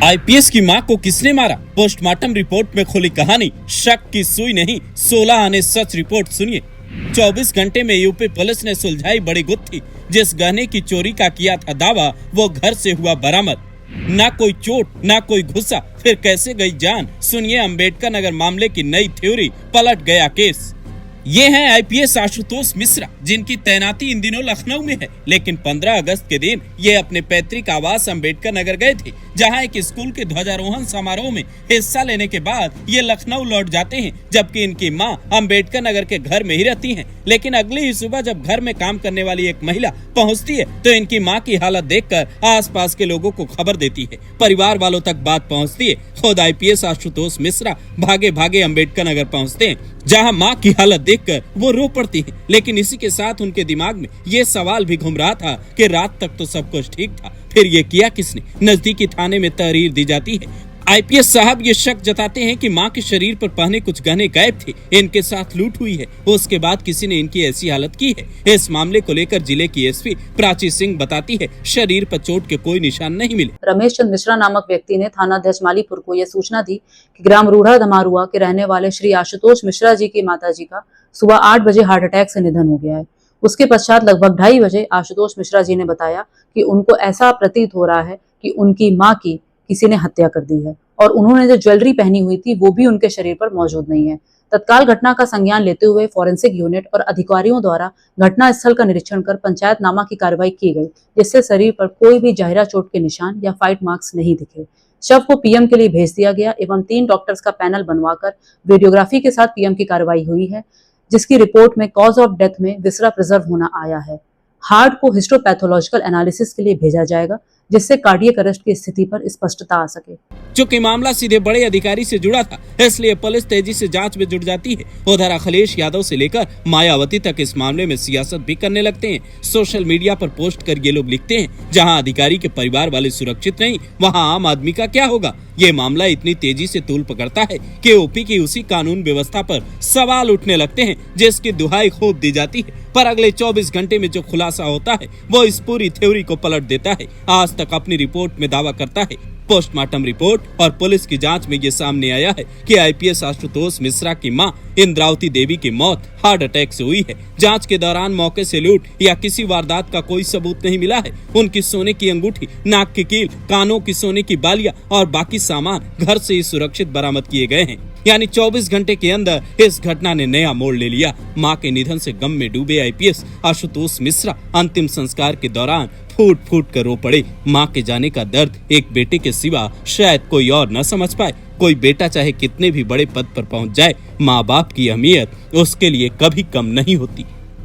IPS की मां को किसने मारा? पोस्टमार्टम रिपोर्ट में खुली कहानी। शक की सुई नहीं, 16 आने सच रिपोर्ट सुनिए। 24 घंटे में यूपी पुलिस ने सुलझाई बड़ी गुत्थी। जिस गहने की चोरी का किया था दावा, वो घर से हुआ बरामद। ना कोई चोट, ना कोई घुसा, फिर कैसे गई जान? सुनिए अम्बेडकर नगर मामले की नई थ्योरी, पलट गया केस। ये हैं आईपीएस आशुतोष मिश्रा, जिनकी तैनाती इन दिनों लखनऊ में है, लेकिन 15 अगस्त के दिन ये अपने पैतृक आवास अम्बेडकर नगर गए थे, जहां एक स्कूल के ध्वजारोहण समारोह में हिस्सा लेने के बाद ये लखनऊ लौट जाते हैं, जबकि इनकी मां अम्बेडकर नगर के घर में ही रहती हैं। लेकिन अगली ही सुबह जब घर में काम करने वाली एक महिला पहुंचती है, तो इनकी मां की हालत देखकर आसपास के लोगों को खबर देती है। परिवार वालों तक बात पहुंचती है। खुद आईपीएस आशुतोष मिश्रा भागे भागे अम्बेडकर नगर पहुंचते हैं, जहां मां की हालत देखकर वो रो पड़ती है। लेकिन इसी के साथ उनके दिमाग में ये सवाल भी घूम रहा था कि रात तक तो सब कुछ ठीक था, फिर ये किया किसने? नजदीकी थाने में तहरीर दी जाती है। आईपीएस साहब ये शक जताते हैं कि मां के शरीर पर पहने कुछ गहने गायब थे, इनके साथ लूट हुई है। उसके बाद किसी ने इनकी ऐसी हालत की है। इस मामले को लेकर जिले की एसपी प्राची सिंह बताती है, शरीर पर चोट के कोई निशान नहीं मिले। रमेश चंद्र मिश्रा नामक व्यक्ति ने थाना अध्यक्ष मालीपुर को यह सूचना दी कि ग्राम रूढ़ा धमारुआ के रहने वाले श्री आशुतोष मिश्रा जी की माताजी का सुबह 8 बजे हार्ट अटैक से निधन हो गया है। उसके पश्चात लगभग 2:30 बजे आशुतोष मिश्रा जी ने बताया कि उनको ऐसा प्रतीत हो रहा है कि उनकी मां की किसी ने हत्या कर दी है, और उन्होंने जो ज्वेलरी पहनी हुई थी वो भी उनके शरीर पर मौजूद नहीं है। तत्काल घटना का संज्ञान लेते हुए फॉरेंसिक यूनिट और अधिकारियों द्वारा घटना स्थल का निरीक्षण कर पंचायतनामा की कार्रवाई की गई, जिससे शरीर पर कोई भी जाहिरा चोट के निशान या फाइट मार्क्स नहीं दिखे। शव को पीएम के लिए भेज दिया गया एवं 3 डॉक्टर्स का पैनल बनवाकर वीडियोग्राफी के साथ पीएम की कार्रवाई हुई है, जिसकी रिपोर्ट में कॉज ऑफ डेथ में विसरा प्रिजर्व होना आया है। हार्ट को हिस्टोपैथोलॉजिकल एनालिसिस के लिए भेजा जाएगा, जिससे कार्डियक अरेस्ट की स्थिति पर स्पष्टता आ सके। चूंकि मामला सीधे बड़े अधिकारी से जुड़ा था, इसलिए पुलिस तेजी से जांच में जुट जाती है। उधर अखिलेश यादव से लेकर मायावती तक इस मामले में सियासत भी करने लगते हैं। सोशल मीडिया पर पोस्ट कर ये लोग लिखते हैं, जहां अधिकारी के परिवार वाले सुरक्षित नहीं, वहां आम आदमी का क्या होगा? ये मामला इतनी तेजी से तूल पकड़ता है कि ओपी की उसी कानून व्यवस्था पर सवाल उठने लगते हैं, जिसकी दुहाई खूब दी जाती है। पर अगले 24 घंटे में जो खुलासा होता है, वो इस पूरी थ्योरी को पलट देता है। आज तक अपनी रिपोर्ट में दावा करता है। पोस्टमार्टम रिपोर्ट और पुलिस की जांच में ये सामने आया है कि आईपीएस आशुतोष मिश्रा की मां इंद्रावती देवी की मौत हार्ट अटैक से हुई है। जांच के दौरान मौके से लूट या किसी वारदात का कोई सबूत नहीं मिला है। उनकी सोने की अंगूठी, नाक की कील, कानों की सोने की बालियां और बाकी सामान घर से ही सुरक्षित बरामद किए गए हैं। यानी 24 घंटे के अंदर इस घटना ने नया मोड़ ले लिया। मां के निधन से गम में डूबे आईपीएस आशुतोष मिश्रा अंतिम संस्कार के दौरान फूट फूट कर रो पड़े। मां के जाने का दर्द एक बेटे के सिवा शायद कोई और न समझ पाए। कोई बेटा चाहे कितने भी बड़े पद पर पहुंच जाए, माँ बाप की अहमियत उसके लिए कभी कम नहीं होती।